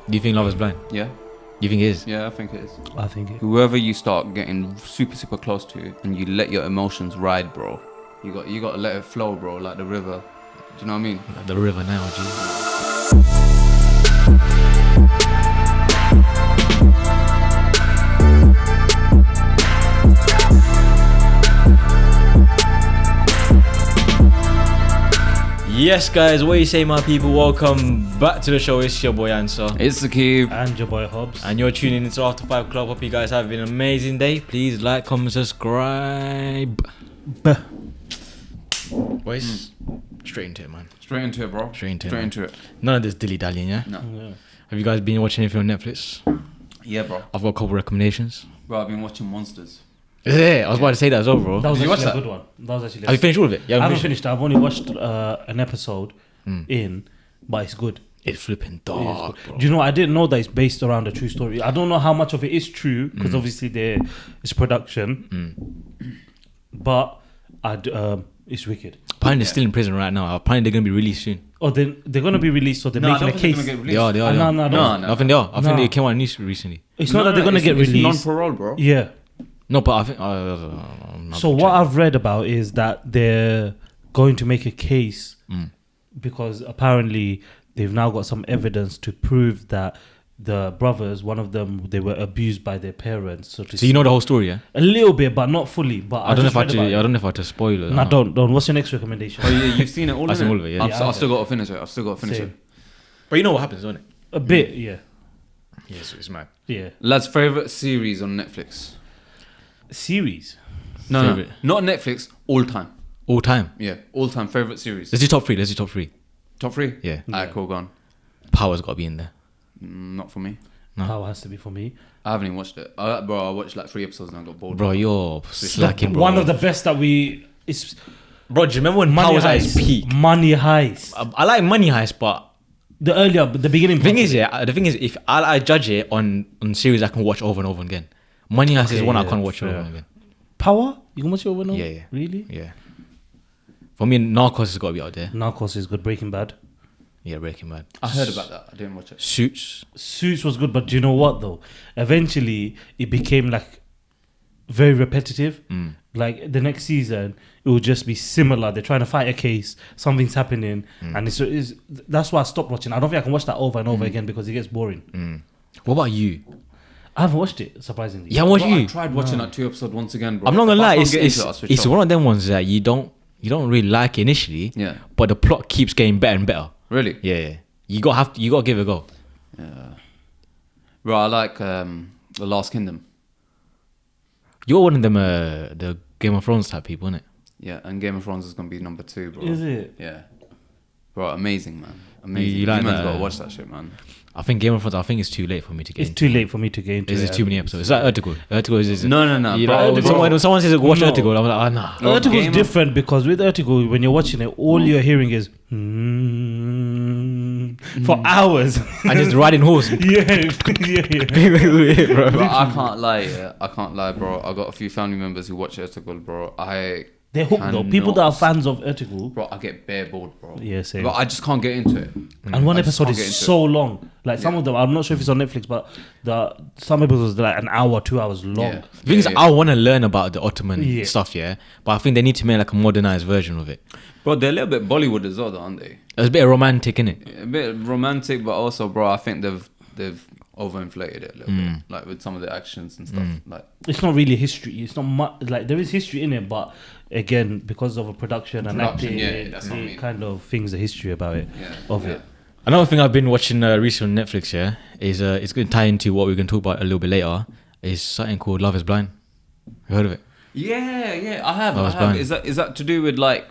Do you think Love is Blind? Yeah. You think it is? Yeah, I think it is. I think it. Whoever you start getting super close to, and you let your emotions ride, bro. You got to let it flow, bro, like the river. Do you know what I mean? Like the river now, G. Yes, guys, what you say, my people? Welcome back to the show. It's your boy Answer. It's the Cube. And your boy Hobbs. And you're tuning into After 5 Club. Hope you guys have an amazing day. Please like, comment, subscribe. Boys, straight into it, man. Straight into it, bro. Straight into it. None of this dilly-dallying, yeah? No. Yeah. Have you guys been watching anything on Netflix? Yeah, bro. I've got a couple recommendations. Bro, I've been watching Monsters. Is it? I was about to say that as well, bro. That was Did you actually watch a that? good one. That was actually. Have you finished all of it? I haven't finished. I've only watched an episode in, but it's good. It's flipping dark, bro. Do you know? I didn't know that it's based around a true story. I don't know how much of it is true because obviously it's production, but it's wicked. Apparently they're still in prison right now. Apparently they're going to be released soon. Oh, they're going to be released, so they're making a case. They are. No, I think they are. I think they came out in news recently. It's not that they're going to get released. It's non-parole, bro. Yeah. No, but I think... So what I've read about is that they're going to make a case because apparently they've now got some evidence to prove that the brothers, one of them, they were abused by their parents. So you know the whole story, yeah? a little bit, but not fully. But I don't know if I have to spoil it. No, don't. What's your next recommendation? Oh, yeah, you've seen it all, I've seen innit? all of it, yeah. I've still got to finish it. Same. But you know what happens, don't it? A bit, yeah. Yes, it's mad. Yeah. Lad's favourite series on Netflix? Series. No, Favourite. not Netflix, all time. All time. Yeah, all time favourite series. Let's do top three. Top 3? Yeah. Alright, cool, go on. Power's got to be in there. Not for me. No. Power has to be for me. I haven't even watched it. I watched like 3 episodes and I got bored. Bro, you're slacking, bro. One of the best that it's Bro, do you remember when Power was at its peak? Money Heist. I like Money Heist, but... The beginning. The thing is, if I judge it on series I can watch over and over again. Money Heist is one I can't watch over and over again. Power? You can watch it over and over? Yeah. Really? Yeah. For me, Narcos has got to be out there. Narcos is good. Breaking Bad. Yeah, Breaking Bad. I heard about that. I didn't watch it. Suits was good, but do you know what though? Eventually, it became like very repetitive. Like the next season, it will just be similar. They're trying to fight a case, something's happening, and that's why I stopped watching. I don't think I can watch that over and over again because it gets boring. What about you? I haven't watched it, surprisingly. Yeah, what Bro, you? I tried watching that 2 episodes once again, bro. I'm not gonna lie, If I can't it's get into it, I'll switch off. one of them ones that you don't really like initially. Yeah. But the plot keeps getting better and better. Really? Yeah. You got to give it a go. Yeah. Bro, I like The Last Kingdom. You're one of them the Game of Thrones type people, innit? Yeah, and Game of Thrones is gonna be number 2, bro. Is it? Yeah. Bro, amazing, man. Amazing. You like man's that, gotta watch that shit, man. I think Game of Thrones. I think it's too late for me to get. It's into. too late for me to get into Is it. it too many episodes? Is that Urtical? Urtical is. No, You bro. like, Bro. when someone says watch No. Urtical, I'm like, nah. Bro, Urtical is Game of- different because with Urtical, when you're watching it, all you're hearing is for hours. And just riding horse. yeah. Bro, I can't lie, yeah. I can't lie, bro. I got a few family members who watch Urtical, bro. They're hooked though. People that are fans of Urtical. Bro, I get bare bored, bro. Yeah, same. But I just can't get into it. And one I just episode can't get is into so long. Like some of them, I'm not sure if it's on Netflix, but some episodes are like an hour, 2 hours long. Yeah. The thing is, I want to learn about the Ottoman Yeah. stuff, yeah. But I think they need to make like a modernized version of it. Bro, they're a little bit Bollywood as well, though, aren't they? It's a bit romantic, innit? A bit romantic, but also, bro, I think they've overinflated it a little bit, like with some of the actions and stuff. Like, It's not really history. It's not much. Like there is history in it, but again, because of a production and acting, yeah, that's what I it mean. kind of things the history about it, it. Another thing I've been watching recently on Netflix, yeah, is it's going to tie into what we're going to talk about a little bit later. Is something called Love Is Blind. You heard of it? yeah, I have. Love Is Blind. Is that to do with like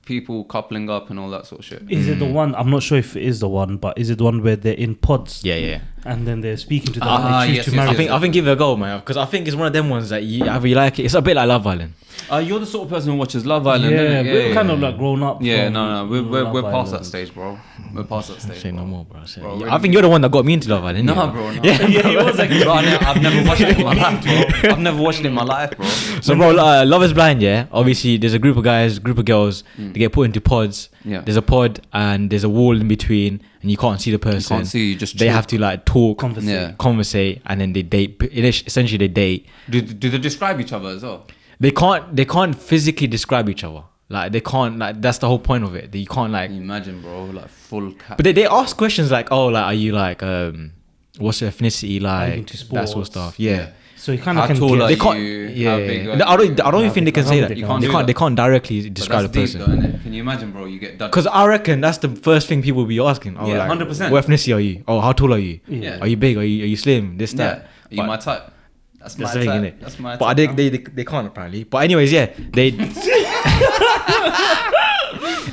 people coupling up and all that sort of shit? Is it the one? I'm not sure if it is the one, but is it the one where they're in pods? Yeah. And then they're speaking to them. Ah, and they choose yes, to yes, marry. yes. I think give it a go, man, because I think it's one of them ones that either you like it. It's a bit like Love Island. You're the sort of person who watches Love Island, Yeah, innit? we're kind of like grown up. Yeah, from no, we're Love past that Island. stage, bro. We're past that stage. Say no bro. more, bro. Bro, Yeah, really. I think you're the one that got me into Love Island. No, innit? bro. No. Yeah, Yeah, he was like, Bro, I've never watched it in my life, bro. I've never watched it in my life, bro. So, bro, Love Is Blind, yeah. Obviously, there's a group of guys, group of girls. They get put into pods, Yeah. there's a pod and there's a wall in between, and you can't see the person. can't see, you just they chill. have to like talk, Conversate. and then they date. Essentially, they date. Do they describe each other as well? They can't physically describe each other. Like they can't, like that's the whole point of it. That you can't like. Can you imagine, bro, like full cat. But they ask questions like, oh, like are you like what's your ethnicity like, into that sort of sports? stuff. Yeah. So you kind How of can tall get. are They can't. you? Yeah. How big are I don't you? even think they can say that. You can't do They that. can't directly But describe a that's deep, person. though, innit? Can you imagine, bro? You get done. Because I reckon that's the first thing people will be asking. Oh, Yeah, like, 100%. what ethnicity are you? Oh, how tall are you? Yeah. Are you big? Are you slim? This, yeah, that. are you But my type? That's my that's the thing, type. innit? That's my But type. they can't apparently. But anyways, yeah, they.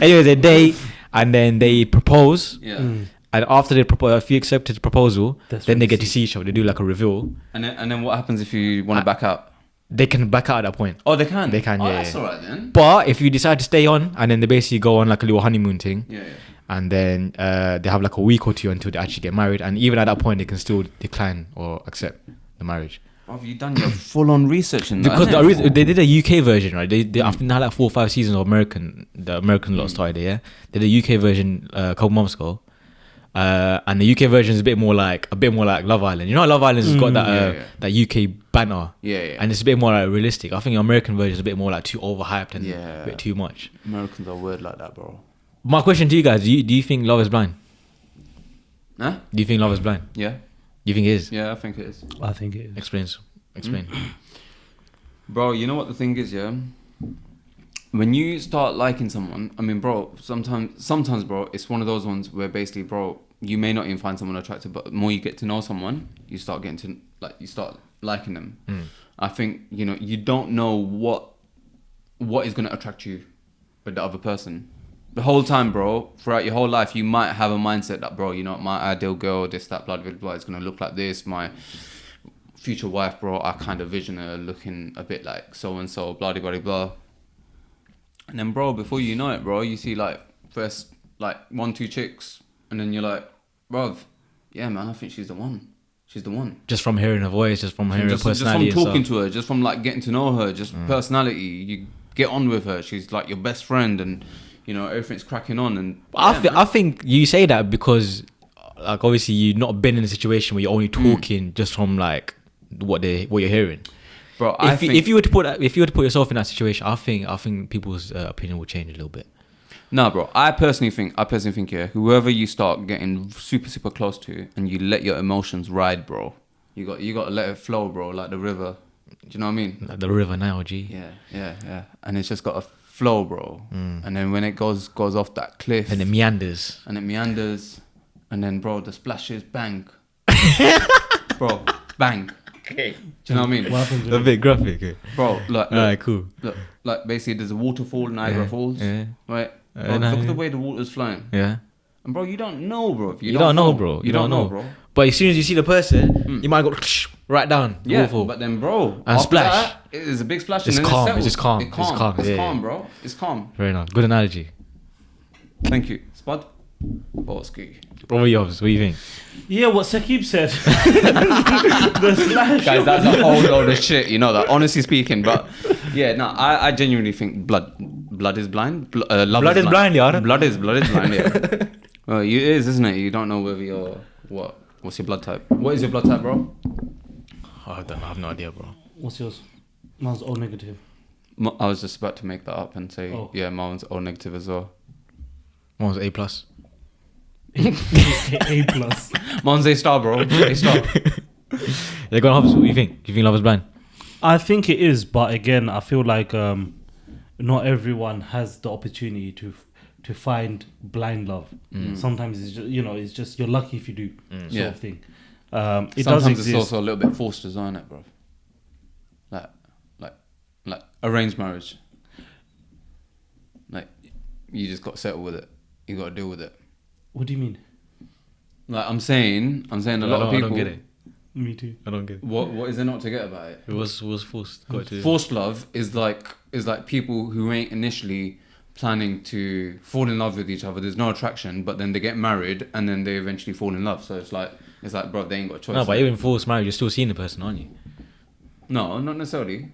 Anyways, they date and then they propose. Yeah. And after they propose, if you accepted the proposal, That's then when they you get to see. see each other. They do like a reveal. And then what happens if you want to back out? They can back out at that point. Oh, they can. They can, Oh, yeah, that's yeah. alright then. But if you decide to stay on, and then they basically go on like a little honeymoon thing, Yeah. and then they have like a week or two until they actually get married, and even at that point they can still decline or accept the marriage. Have you done your full-on research in that? Because innit? they did a UK version, right? They I think they had like 4 or 5 seasons of the American lot started, yeah. They did a UK version a couple months ago, and the UK version is a bit more like Love Island. You know, Love Island has got that that UK banter, Yeah. and it's a bit more like realistic. I think the American version is a bit more like too overhyped and Yeah. a bit too much. Americans are weird like that, bro. My question to you guys: do you think Love is Blind? Huh? Do you think Love is Blind? Yeah. Do you think it is? Yeah, I think it is. I think it is. Explain. Bro, you know what the thing is, yeah? When you start liking someone, I mean, bro, sometimes, bro, it's one of those ones where basically, bro, you may not even find someone attractive, but the more you get to know someone, you start getting to, like, you start liking them. I think, you know, you don't know what is going to attract you with the other person. The whole time, bro, throughout your whole life, you might have a mindset that, bro, you know, my ideal girl, this, that, blah, blah, blah, is going to look like this. My future wife, bro, I kind of vision her looking a bit like so-and-so, blah, blah, blah, blah. And then, bro, before you know it, bro, you see, like, first, like, 1-2 chicks, and then you're like, bruv, yeah, man, I think she's the one. She's the one. Just from hearing her voice, just from hearing her personality, just from talking and stuff. to her, just from, like, getting to know her, just personality. You get on with her. She's, like, your best friend, and, you know, everything's cracking on. And I think you say that because, like, obviously you've not been in a situation where you're only talking just from like what you're hearing. bro, If you were to put yourself in that situation, I think people's opinion will change a little bit. No, bro. I personally think, yeah, whoever you start getting super, super close to, and you let your emotions ride, bro. You got to let it flow, bro, like the river. Do you know what I mean? Like the river analogy. Yeah. And it's just got to flow, bro. And then when it goes off that cliff, And it meanders. and then, bro, the splashes, bang, bro, bang. Okay. Do you know what I mean? What happens A bit graphic. Okay. Bro, look, Alright, cool. look, like basically there's a waterfall, Niagara Falls, Yeah. right? Bro, look at the way the water's flowing. Yeah. And bro, you don't know, bro. If You don't know, bro. You don't know, bro. But as soon as you see the person, you might go right down. Yeah, Waterfall. but then, bro, And after splash. that, it is a big splash. It's and then calm, settles. it's just calm, It's it's calm. calm, It's yeah. calm, bro. It's calm. Very nice. Good analogy. Thank you, Spud. Bolski. What were yours? What do you think? Yeah, what Sakib said. The splash. Guys, that's a whole load of shit, you know that, honestly speaking. But yeah, no, I genuinely think blood is blind. Love Blood is blind, yeah. Blood is blind, yeah. Well, it is, isn't it? You don't know whether you're what's your blood type? What is your blood type, bro? Oh, I don't know. I have no idea, bro. What's yours? Mine's O negative. I was just about to make that up and say, Oh. yeah, mine's O negative as well. Mine's A plus. A plus. Mine's A star, bro. A star. They're going Hobbs. What do you think? Do you think Love is Blind? I think it is, but again, I feel like not everyone has the opportunity to find blind love. Sometimes it's just, it's just you're lucky if you do, sort Yeah. of thing. It does Sometimes exist. it's also a little bit forced as well, isn't it, bro? Like arranged marriage. Like you just got to settle with it. You got to deal with it. What do you mean? Like I'm saying a lot of people. I don't get it. Me too. I don't get it. What is there not to get about it? It was forced. Got to. Forced love is like people who ain't initially planning to fall in love with each other. There's no attraction, but then they get married and then they eventually fall in love. So it's like, bro, they ain't got a choice. No, but even forced marriage, you're still seeing the person, aren't you? No, not necessarily.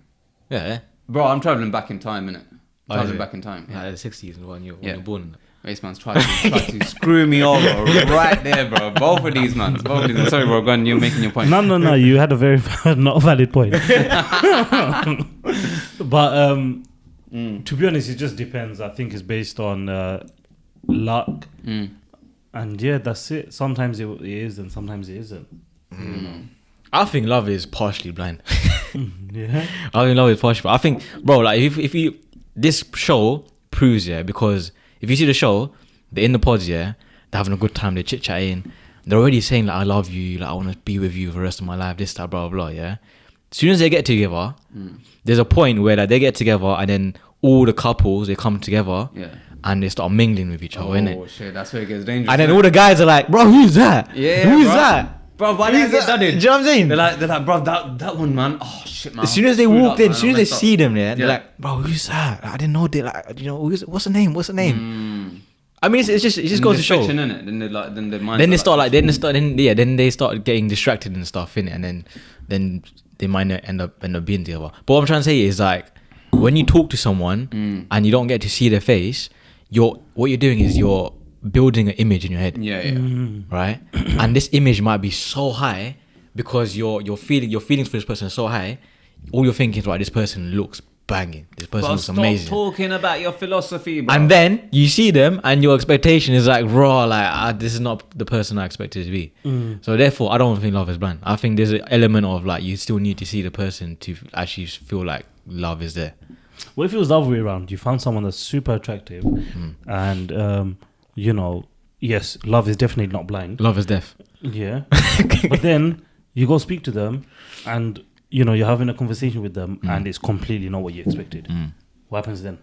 Yeah. Bro, I'm traveling back in time, innit? Oh, Traveling is it? back in time. Yeah, Yeah. the 60s when you're Yeah. born. Waste man's tried to screw me over right there, bro. Both of these mans. Sorry, bro. Go on. You're making your point. No. You had a very not valid point. But to be honest, it just depends. I think it's based on luck, and yeah, that's it. Sometimes it is, and sometimes it isn't. I think love is partially blind. Yeah. I think love is partially. I think, bro, like if you this show proves, yeah, because if you see the show, they're in the pods, yeah, they're having a good time, they're chit chatting, they're already saying like I love you, like I want to be with you for the rest of my life, this, that, blah, blah, blah, yeah. As soon as they get together, there's a point where like they get together and then all the couples they come together, and they start mingling with each other, innit? Oh shit, that's where it gets dangerous. And then all the guys are like, bro, who's that? Yeah, who's bro. that? Bro, why did I get done in? Do you know what I'm saying? They're like, bro, that one, man. Oh shit, man. As soon as they walk in, as soon as they see them, yeah, they're Yeah. like, bro, who's that? I didn't know they like, you know, what's the name? What's the name? I mean, it just goes to show. Innit? Then they like, then their minds Then are they start like, then they start getting distracted and stuff, innit? And then they might not end up being together. But what I'm trying to say is like, when you talk to someone and you don't get to see their face, what you're doing is you're building an image in your head. Yeah. Right? And this image might be so high because your feelings for this person are so high. All you're thinking is, right, this person looks banging. This person But looks stop amazing. talking about your philosophy, bro. And then you see them and your expectation is like, raw, like, this is not the person I expected to be. So therefore, I don't think love is blind. I think there's an element of like, you still need to see the person to actually feel like love is there. What if it was the other way around? You found someone that's super attractive and, you know, yes, love is definitely not blind. Love is deaf. Yeah. But then you go speak to them and, you know, you're having a conversation with them and it's completely not what you expected. What happens then?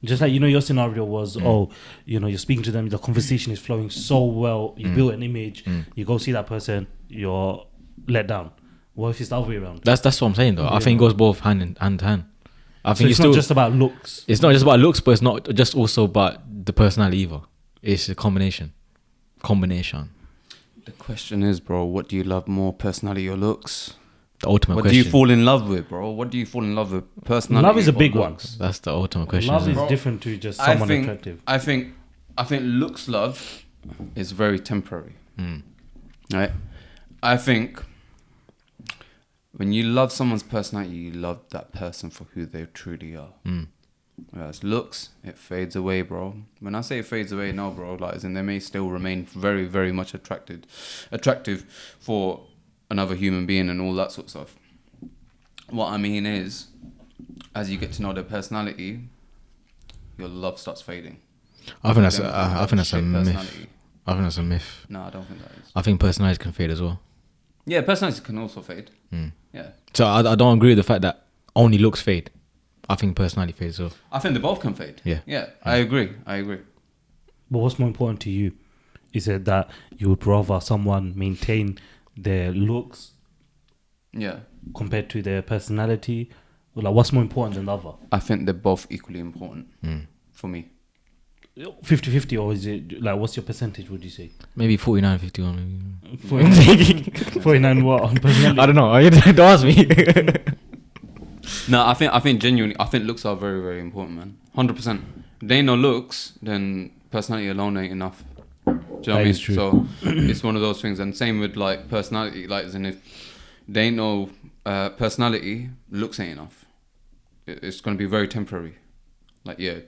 Just like, you know, your scenario was, you know, you're speaking to them, the conversation is flowing so well, you built an image, you go see that person, you're let down. What if it's the other way around? That's what I'm saying though. I think it goes both hand in hand. I So think it's not just about looks. It's not just about looks, but it's not just also about the personality either. It's a combination. The question is, bro, what do you love more, personality or looks? The ultimate What question. do you fall in love with, bro? What do you fall in love with, personality? Love is a or big one. looks? That's the ultimate question. Love isn't is it? different to just someone attractive. I think looks love is very temporary. Right? I think when you love someone's personality, you love that person for who they truly are. Whereas looks, it fades away, bro. When I say it fades away, no, bro, like as in they may still remain very, very much attractive for another human being and all that sort of stuff. What I mean is, as you get to know their personality, your love starts fading. I think that's a Shit myth. personality. I think that's a myth. No, I don't think that is. I think personalities can fade as well. Yeah, personality can also fade. Yeah. So I don't agree with the fact that only looks fade. I think personality fades as well. I think they both can fade. Yeah. I agree. But what's more important to you? Is it that you would rather someone maintain their looks Yeah. compared to their personality? Or like, what's more important than the other? I think they're both equally important for me. 50-50, or is it like, what's your percentage, would you say? Maybe 49, 51. Maybe. 49 what on personality? I don't know. Don't ask me. No, I think genuinely, I think looks are very, very important, man. 100%. If they ain't no looks, then personality alone ain't enough. Do you know what I mean? is true. So it's one of those things. And same with like personality, like as in if they ain't no personality, looks ain't enough. It's going to be very temporary. Like, yeah,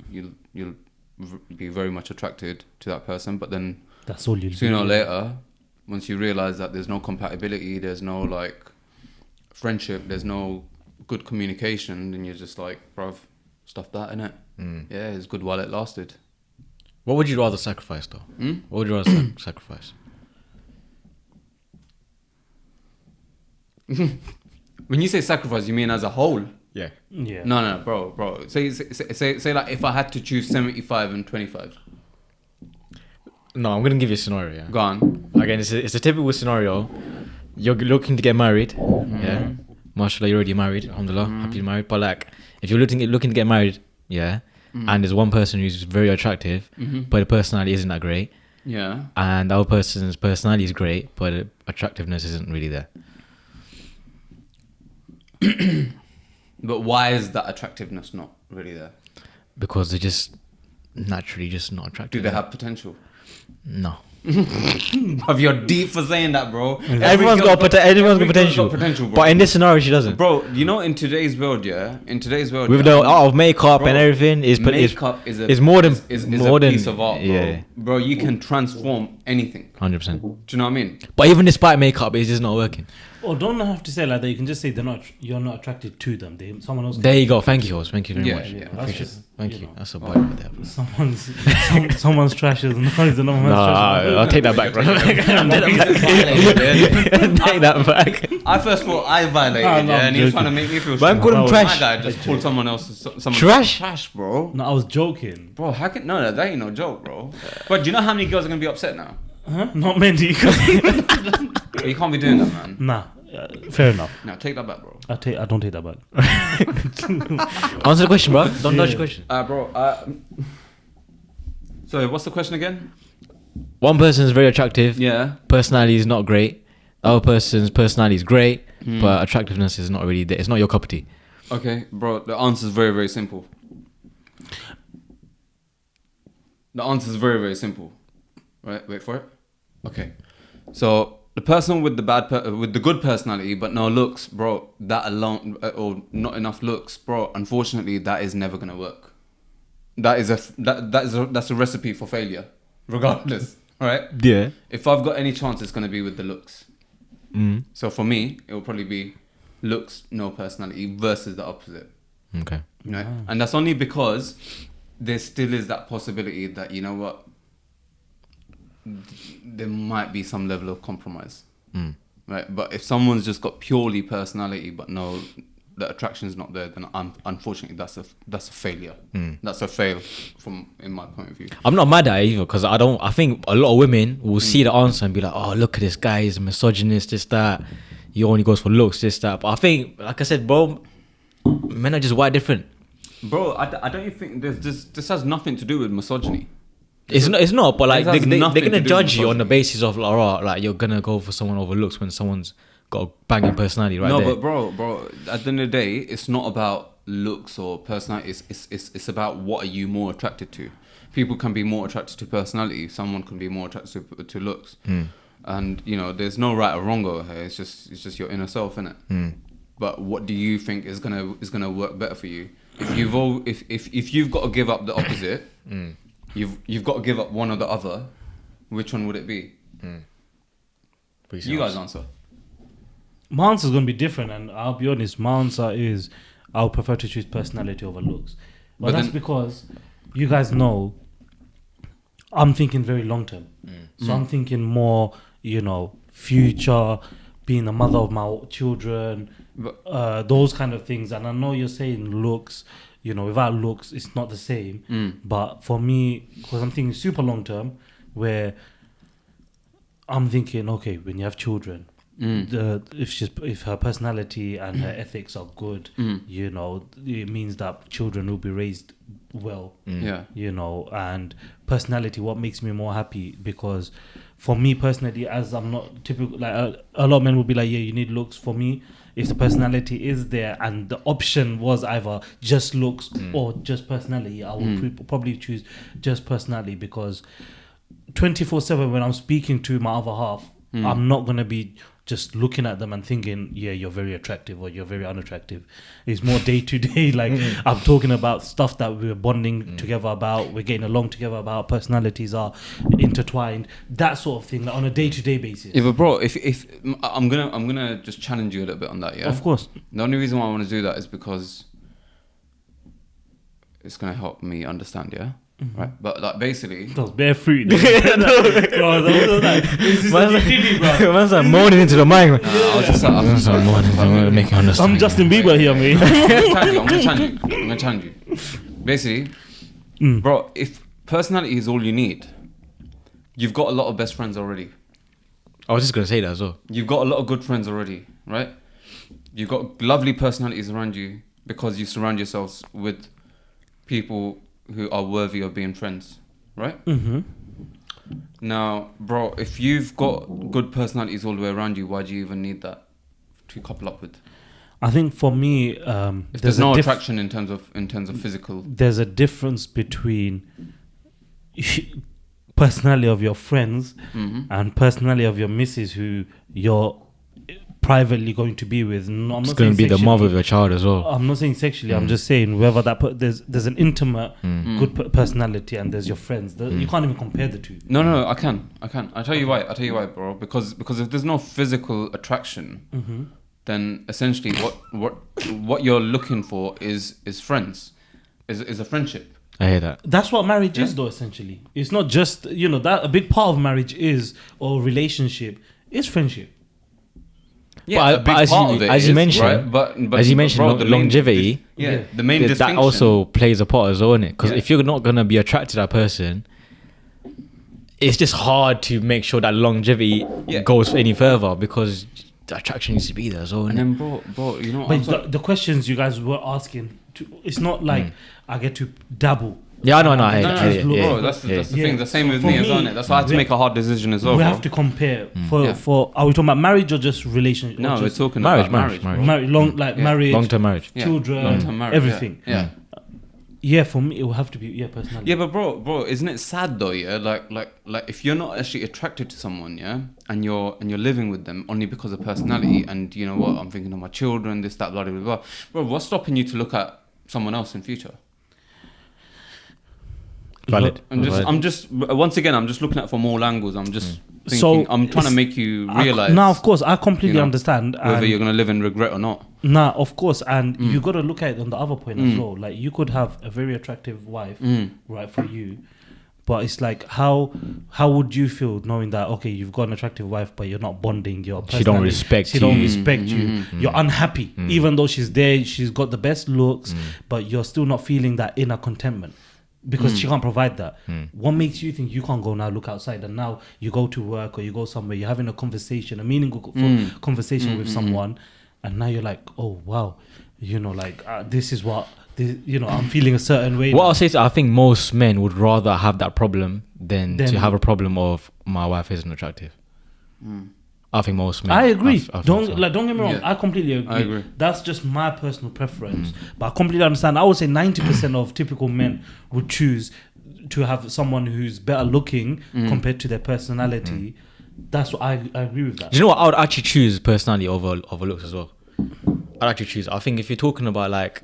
you'll be very much attracted to that person, but then That's all you sooner or later, once you realize that there's no compatibility, there's no like friendship, there's no good communication, then you're just like, bruv, stuff that, innit? Yeah, it's good while it lasted. What would you rather sacrifice though? What would you rather sacrifice? When you say sacrifice, you mean as a whole? Yeah. Yeah. No, bro. Say like if I had to choose 75 and 25. No, I'm gonna give you a scenario. Yeah. Go on. Again, it's a typical scenario. You're looking to get married. Yeah. Mashallah, you're already married. Alhamdulillah, happy you're married. But like, if you're looking to get married, yeah, and there's one person who's very attractive, but the personality isn't that great, Yeah. and the other person's personality is great, but the attractiveness isn't really there. But why is that attractiveness not really there? Because naturally just not attractive. Do they have potential? No. Have you're deep for saying that, bro. Everyone's got potential. Bro. But in this scenario, she doesn't. Bro, you know, in today's world, With yeah, the art of makeup bro, and everything, is more than a piece of art, bro. yeah, Bro, you can transform anything. 100%. Do you know what I mean? But even despite makeup, it's just not working. Or don't have to say like that. You can just say you're not attracted to them. Someone else. There you go. Thank you, host. Thank you very Yeah, much. yeah. Appreciate it. Thank you. know. That's a boy right there. Bro. Someone's trash is another man's Nah, trash. I'll take that back, bro. Take that back. I first thought I violated, No, no, and he was joking. trying to make me feel Man, call him stupid. trash. My guy just called someone else Trash? bro. No, I was joking. Bro, how can that ain't no joke, bro. But do you know how many girls are gonna be upset now? Huh? Not many. You can't be doing that, man. Nah, fair enough. No, take that back, bro. I don't take that back. Answer the question, bro. Don't dodge Yeah. the question. Bro. Sorry, what's the question again? One person is very attractive. Yeah. Personality is not great. The other person's personality is great, Hmm. but attractiveness is not really there. It's not your cup of tea. Okay, bro. The answer is very, very simple. The answer is very, very simple. Right? Wait for it. Okay. So the person with the good personality but no looks, bro, that alone or not enough looks, bro, unfortunately that is never gonna work. That's a recipe for failure, regardless. Right? Yeah. If I've got any chance, it's gonna be with the looks. Mm. So for me, it will probably be looks, no personality versus the opposite. Okay. Right? And that's only because there still is that possibility that, you know what, there might be some level of compromise. Mm. Right? But if someone's just got purely personality but no, the attraction's not there, then unfortunately that's a failure. Mm. That's a fail in my point of view. I'm not mad at it either because I think a lot of women will see the answer and be like, oh, look at this guy, he's a misogynist, this, that. He only goes for looks, this, that. But I think, like I said, bro, men are just wired different. Bro, I don't think this has nothing to do with misogyny. It's not, but like It has they're nothing gonna to do judge with you on the misogyny. basis of like you're gonna go for someone over looks when someone's got a banging personality right No, there. but bro, at the end of the day, it's not about looks or personality. It's about what are you more attracted to. People can be more attracted to personality. Someone can be more attracted to looks. Mm. And you know, there's no right or wrong over here. It's just your inner self, innit? Mm. But what do you think is gonna work better for you? If you've got to give up the opposite, Mm. you've got to give up one or the other. Which one would it be? You guys answer. My answer is going to be different, and I'll be honest. My answer is I'll prefer to choose personality over looks, but that's because you guys know I'm thinking very long term. So I'm thinking more, future, being the mother of my children, those kind of things. And I know you're saying looks, without looks, it's not the same. But for me, because I'm thinking super long term, where I'm thinking, okay, when you have children, if her personality and her ethics are good, it means that children will be raised well. Yeah. And personality, what makes me more happy, because for me personally, as I'm not typical, like a lot of men will be like, yeah, you need looks. For me, if the personality is there and the option was either just looks or just personality, I would probably choose just personality, because 24/7 when I'm speaking to my other half, I'm not going to be just looking at them and thinking, yeah, you're very attractive or you're very unattractive. It's more day to day. Like I'm talking about stuff that we're bonding together about, we're getting along together about, personalities are intertwined, that sort of thing, like on a day to day basis. Yeah, but bro, if I'm gonna just challenge you a little bit on that, yeah. Of course. The only reason why I want to do that is because it's gonna help me understand, yeah. Right, but like basically, That was bare fruit. Man's like moaning into the mic. I was just moaning. I'm gonna make you understand. I'm Justin Bieber here, mate. I'm gonna challenge you. Basically, bro, if personality is all you need, you've got a lot of best friends already. I was just gonna say that as well. You've got a lot of good friends already, right? You've got lovely personalities around you because you surround yourselves with people who are worthy of being friends, right? Now, bro, if you've got good personalities all the way around you, why do you even need that to couple up with? I think for me, If there's no attraction in terms of physical, there's a difference between personality of your friends Mm-hmm. and personality of your missus who you're privately going to be with. No, I'm It's not going to saying be the mother of sexually. your child as well. I'm not saying sexually. I'm just saying whether there's an intimate, good personality, and there's your friends. You can't even compare the two. No, I can. I'll tell you why. Bro. Because if there's no physical attraction, then essentially what you're looking for is friends, is a friendship. I hear that. That's what marriage is, though. Essentially, it's not just that. A big part of marriage is or relationship is friendship. Yeah, But as you mentioned, right? but as you mentioned, bro, the main longevity. the main that distinction also plays a part as well, innit? Because Yeah. if you're not gonna be attracted to that person, it's just hard to make sure that longevity Yeah. goes any further because the attraction needs to be there as well. And innit? then, bro, you know, But the questions you guys were asking, it's not like I get to dabble. Yeah, I know, I No, hear no, it. bro, that's the Yeah. thing. The same with For me as me, well, innit? That's why I had to make a hard decision as well. We bro. have to compare. Yeah. For are we talking about marriage or just relationship? No, or we're just talking marriage, about marriage. marriage. marriage, Long-term marriage. Yeah. children, Long-term marriage, everything. Yeah. Yeah, for me, it will have to be personality. Yeah, but bro, isn't it sad though? Yeah, like if you're not actually attracted to someone, yeah, and you're living with them only because of personality, and you know what, I'm thinking of my children, this, that, blah, blah, blah. Bro, what's stopping you to look at someone else in future? Valid. I'm just once again, I'm just looking at it from all angles. I'm just thinking, So, I'm trying to it's- make you realize. Now, of course, I completely you know, understand. whether and- you're gonna live in regret or not. Nah, of course, and you got to look at it on the other point as well. Like, you could have a very attractive wife, right, for you, but it's like how would you feel knowing that you've got an attractive wife, but you're not bonding, She don't respect she don't you. respect you, you're unhappy, even though she's there, she's got the best looks, but you're still not feeling that inner contentment. Because she can't provide that. What makes you think you can't go now look outside, and now you go to work or you go somewhere, you're having a conversation, a meaningful conversation with someone, and now you're like, oh wow, this is what I'm feeling a certain way. What now. I'll say is, I think most men would rather have that problem than to have a problem of my wife isn't attractive. I think most men. I agree. I think Don't so. get me wrong. Yeah. I completely agree. I agree. That's just my personal preference, but I completely understand. I would say 90% of typical men would choose to have someone who's better looking compared to their personality. That's what I agree with that. Do you know what? I would actually choose personality over looks as well. I'd actually choose. I think if you're talking about like,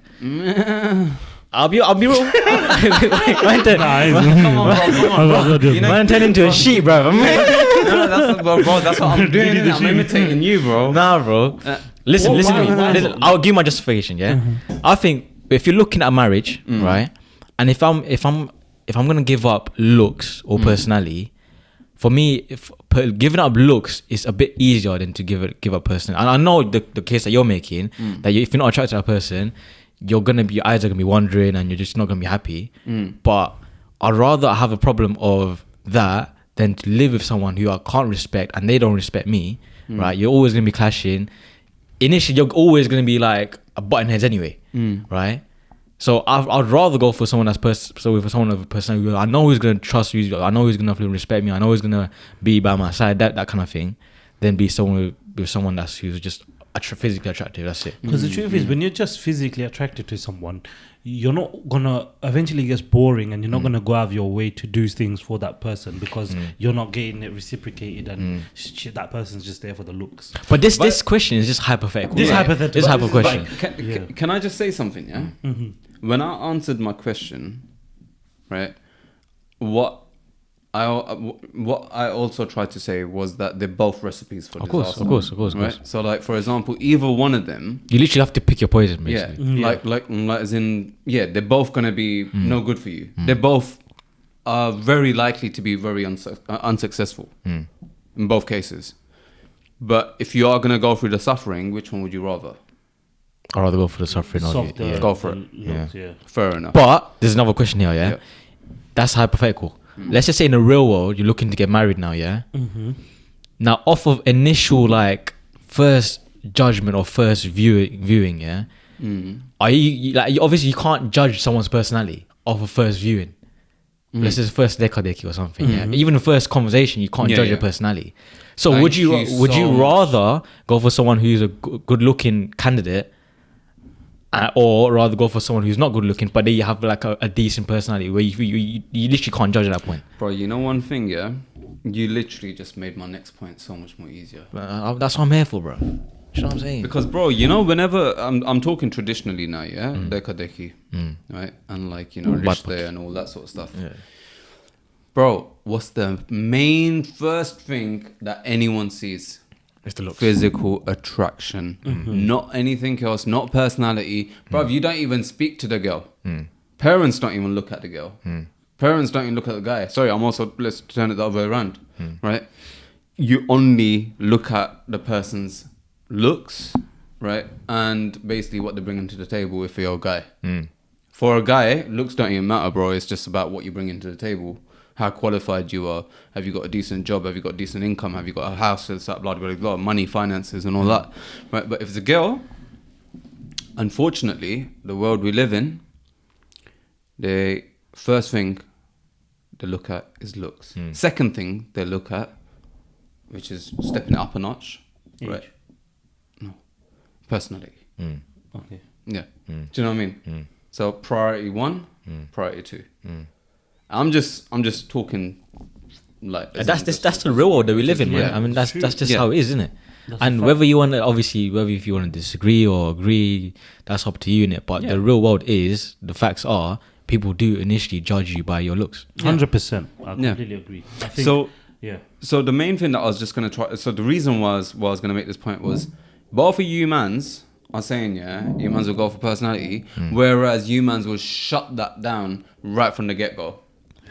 I'll be real. Man turn into a sheep, bro. That's what I'm doing. I'm imitating you, bro. Nah, bro. Listen to me. why? Listen, I'll give my justification. Yeah, I think if you're looking at marriage, right, and if I'm gonna give up looks or personality, for me, giving up looks is a bit easier than to give up personality. And I know the case that you're making, that if you're not attracted to a person, your eyes are gonna be wandering and you're just not gonna be happy. But I'd rather have a problem of that than to live with someone who I can't respect and they don't respect me. Right? You're always gonna be clashing. Initially, you're always gonna be like a button heads anyway. Right? So I'd rather go for someone for someone of a person who I know who's gonna trust you, I know who's gonna respect me, I know who's gonna be by my side, that kind of thing, than be someone with someone who's just physically attractive. That's it. Because the truth is, when you're just physically attracted to someone, you're not gonna eventually it gets boring, and you're not gonna go out of your way to do things for that person because you're not getting it reciprocated, and shit, that person's just there for the looks. But this question is just hypothetical. This is hypothetical. This is hypothetical question. Can I just say something? Yeah. When I answered my question, right, what I also tried to say was that they're both recipes for disaster. Of course. Right. So, like, for example, either one of them. You literally have to pick your poison, basically. Like as in, they're both gonna be no good for you. They're both are very likely to be very unsuccessful in both cases. But if you are gonna go through the suffering, which one would you rather? I'd rather go for the suffering. Softer Go for it. looks, yeah. Fair enough. But there's another question here, yeah? That's hypothetical. Let's just say in the real world, you're looking to get married now, yeah? Now, off of initial, like, first judgment or first viewing, yeah? Are you, like, obviously you can't judge someone's personality off of first viewing. Let's just first deki or something, yeah? Even the first conversation, you can't judge your personality. So Thank would you you so rather go for someone who's a good looking candidate or rather go for someone who's not good looking, but they have like a decent personality where you literally can't judge at that point. Bro, you know one thing, yeah? You literally just made my next point so much more easier. That's what I'm here for, bro. You know what I'm saying? Because, bro, you know, whenever I'm talking traditionally now, yeah, deka, right, and like, you know, rishte and all that sort of stuff. Yeah. Bro, what's the main first thing that anyone sees? It's the looks. Physical attraction, not anything else, not personality. Bro, you don't even speak to the girl. Parents don't even look at the girl. Parents don't even look at the guy. Sorry, let's turn it the other way around, right? You only look at the person's looks, right? And basically what they're bringing to the table if you're a guy. For a guy, looks don't even matter, bro. It's just about what you bring into the table. How qualified you are. Have you got a decent job? Have you got decent income? Have you got a house? Blah, blah, blah, blah, money, finances and all that. Right? But if it's a girl, unfortunately, the world we live in, the first thing they look at is looks. Second thing they look at, which is stepping it up a notch, right? No, personality. Okay. Yeah. Do you know what I mean? So priority 1, priority 2. I'm just talking like That's the real world that we live in, man. Yeah, I mean, that's just Yeah. how it is, isn't it? And whether you want to, obviously, whether if you want to disagree or agree, that's up to you, innit? But the real world is, the facts are, people do initially judge you by your looks. 100%. I completely agree. I think, So yeah. So the main thing that I was just gonna try. So the reason was why I was gonna make this point was, both of you mans are saying, yeah, you mans will go for personality, whereas you mans will shut that down right from the get go.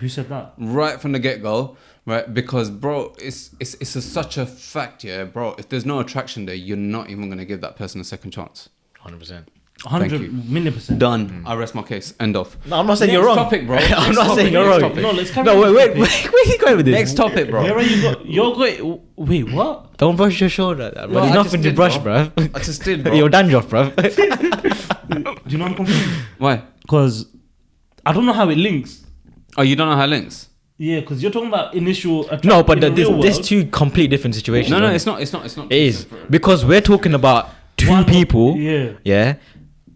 Who said that? Right from the get go, right? Because, bro, it's such a fact, yeah, bro. If there's no attraction there, you're not even gonna give that person a second chance. 100%. 100,000,000%. Done. I rest my case. End of. No, I'm not saying Next you're wrong. topic, bro. I'm Next not saying topic, you're next wrong. topic. No, let's carry No, on. wait, where are you going with this? Next topic, bro. Where are you going? You're going. Wait, what? Don't brush your shoulder, bro. No, There's I nothing just to did, brush, bro. bro. I just did, bro. You're dandruff, bro. Do you know I'm confused? Why? Because I don't know how it links. Oh, you don't know how it links? Yeah, because you're talking about initial attraction. No, but in the real there's world. two complete different situations. No, aren't it's not. It's not. It's not. It is because we're talking about two One- people. Yeah.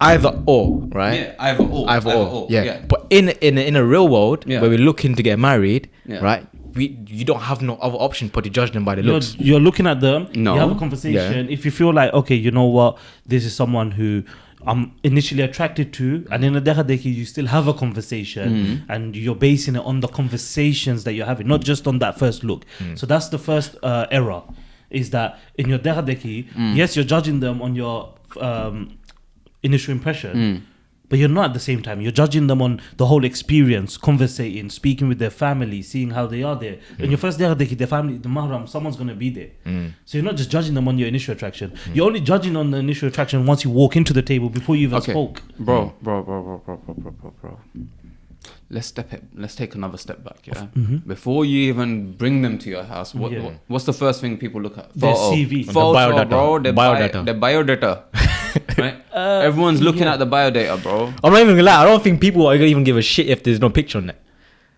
Either or, right? Yeah, either or. Yeah. But in a real world Yeah. where we're looking to get married, Yeah. right? You don't have no other option but to judge them by the You're, looks. you're looking at them. No. You have a conversation. If you feel like, okay, you know what, this is someone who I'm initially attracted to, and in a dekadeki you still have a conversation, and you're basing it on the conversations that you're having, not just on that first look. So that's the first error, is that in your dekadeki, yes, you're judging them on your initial impression, but you're not at the same time. You're judging them on the whole experience, conversating, speaking with their family, seeing how they are there. In your first dekadeki, their family, the mahram, someone's going to be there. So you're not just judging them on your initial attraction. You're only judging on the initial attraction once you walk into the table before you even spoke. Bro. Let's take another step back, yeah. Before you even bring them to your house, what's the first thing people look at? Their CV. Photo, biodata. bro. Their biodata. The biodata. Right? Everyone's looking at the biodata, bro. I'm not even gonna lie. I don't think people are gonna even give a shit if there's no picture on it.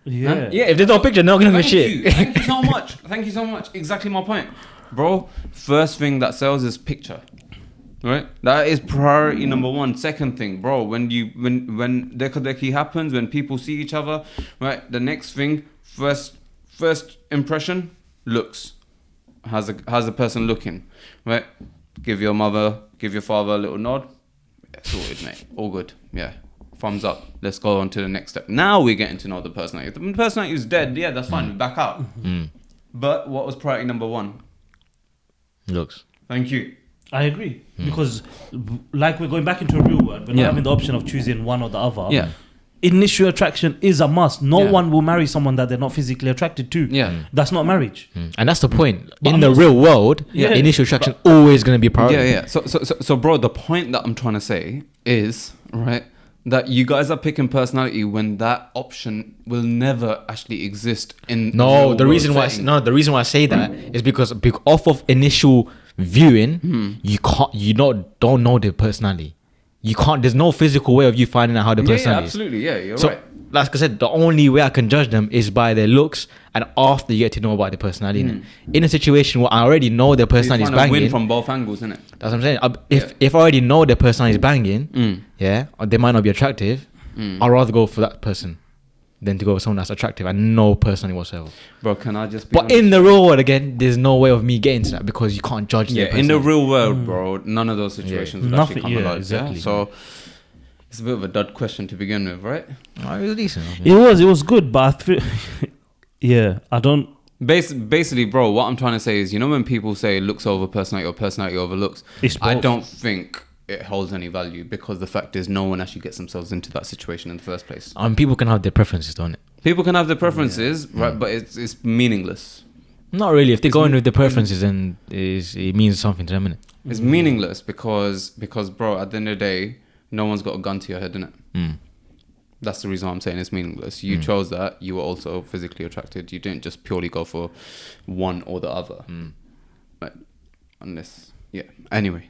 Yeah. Yeah, if there's no picture, they're not gonna give a shit. Thank you so much. Thank you so much. Exactly my point, bro. First thing that sells is picture. Right, that is priority number 1. Second thing, bro, when dekadeki happens, when people see each other, right, the next thing, first impression, looks. How's the person looking, right? Give your mother, give your father a little nod. Yeah, sorted, mate. All good. Yeah, thumbs up. Let's go on to the next step. Now we're getting to know the personality. The personality is dead. Yeah, that's fine. We back out. But what was priority number 1? Looks. Thank you. I agree. Because, like, we're going back into a real world. We're not having the option of choosing one or the other. Yeah. Initial attraction is a must. No Yeah. one will marry someone that they're not physically attracted to. Yeah. That's not marriage. And that's the point. But In I'm the not- real world, Yeah. initial attraction always gonna be a priority. Yeah. So, bro, the point that I'm trying to say is, right, that you guys are picking personality when that option will never actually exist in No, the real reason world why setting. the reason why I say that is because off of initial viewing, you don't know their personality. You can't. There's no physical way of you finding out how the Yeah, personality is. absolutely. Yeah, you're So right. like I said, the only way I can judge them is by their looks and after you get to know about their personality. innit? In a situation where I already know their personality is You're trying to banging, win from both angles, innit? that's what I'm saying. If I already know their personality is banging, yeah, or they might not be attractive, I'd rather go for that person than to go with someone that's attractive and no personality whatsoever. Bro, can I just be But honest? in the real world, again, there's no way of me getting to that because you can't judge their in the personality. real world, bro, none of those situations would Nothing- actually come yeah, alive. exactly. Yeah? So it's a bit of a dud question to begin with, right? Oh, it was decent. It was good, but I feel, yeah, I don't. Basically, bro, what I'm trying to say is, you know, when people say looks over personality or personality over looks, It's I both. don't think it holds any value because the fact is no one actually gets themselves into that situation in the first place. People can have their preferences, don't it? People can have their preferences, right? But it's meaningless. Not really. If they go in with their preferences, then it means something to them, innit? It's meaningless because bro, at the end of the day, no one's got a gun to your head, innit? That's the reason why I'm saying it's meaningless. You chose that. You were also physically attracted. You didn't just purely go for one or the other. Right? Unless, yeah. Anyway.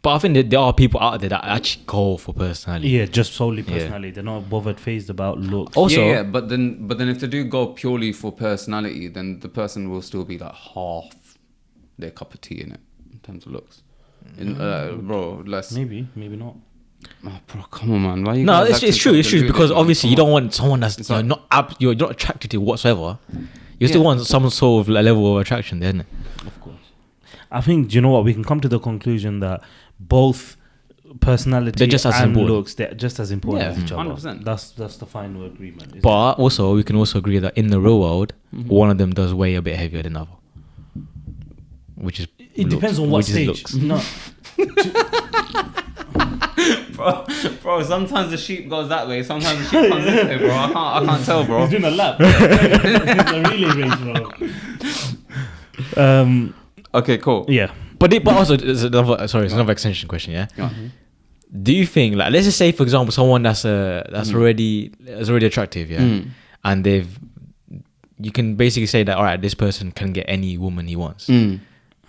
But I think that there are people out there that actually go for personality. Yeah, just solely personality. They're not bothered phased about looks. Also, yeah, but then if they do go purely for personality, then the person will still be like half their cup of tea in it in terms of looks. Bro, let's Maybe not. oh, bro, come on, man. Why you no, guys it's acting true. so It's true deluded, because man? obviously Come you don't on. want someone that's you're not attracted to whatsoever. You still Yeah. want some sort of level of attraction, there, isn't it? Of course. I think, do you know what? We can come to the conclusion that both personality They're just as and important. looks, they're just as important Yeah, as each other. 100%. That's the final agreement. isn't But also, we can also agree that in the real world, one of them does weigh a bit heavier than the other, which is it depends on what which is stage. looks. No, Bro, sometimes the sheep goes that way, sometimes the sheep comes this way, bro. I can't tell, bro. he's doing a lap. It's a relay race, bro. Okay, cool. Yeah. But also, it's another extension question. Yeah. Do you think, like, let's just say, for example, someone that's already attractive, yeah, and you can basically say that, all right, this person can get any woman he wants,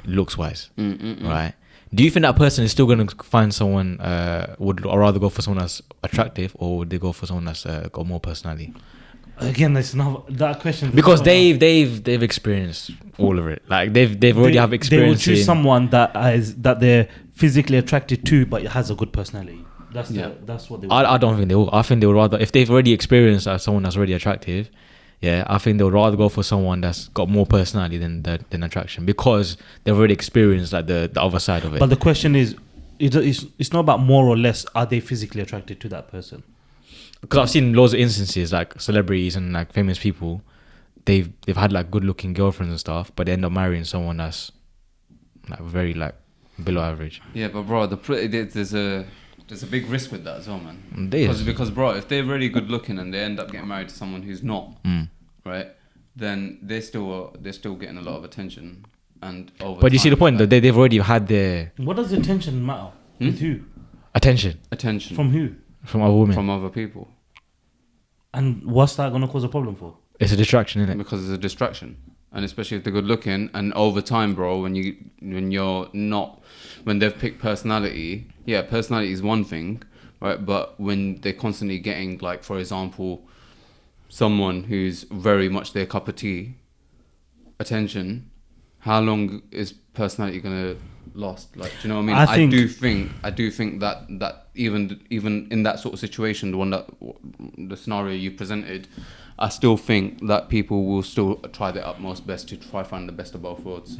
looks wise, right? Do you think that person is still going to find someone would or rather go for someone that's attractive, or would they go for someone that's got more personality? Again, that's not that question. Because they've experienced all of it. Like they've already have experience. They will choose in- someone that they're physically attracted to, but has a good personality. That's what they. I don't think they will. I think they would rather, if they've already experienced someone that's already attractive, yeah, I think they would rather go for someone that's got more personality than attraction, because they've already experienced like the other side of it. But the question is, it's not about more or less. Are they physically attracted to that person? Because I've seen loads of instances, like celebrities and like famous people, they've had like good looking girlfriends and stuff, but they end up marrying someone that's like very like below average. Yeah, but bro, there's a big risk with that as well, man. There is. Because bro, if they're really good looking and they end up getting married to someone who's not, right, then they're still getting a lot of attention and over. But you see the time, point, like, that they've already had their What does attention matter? With who? attention attention From who? from other women. from other people And what's that going to cause a problem for? It's a distraction, isn't it? because it's a distraction, and especially if they're good looking. And over time, bro, when they've picked personality, yeah, personality is one thing, right? But when they're constantly getting, like, for example, someone who's very much their cup of tea, attention, how long is personality gonna last? Like, do you know what I mean? I do think that even in that sort of situation, the scenario you presented, I still think that people will still try their utmost best to try find the best of both worlds.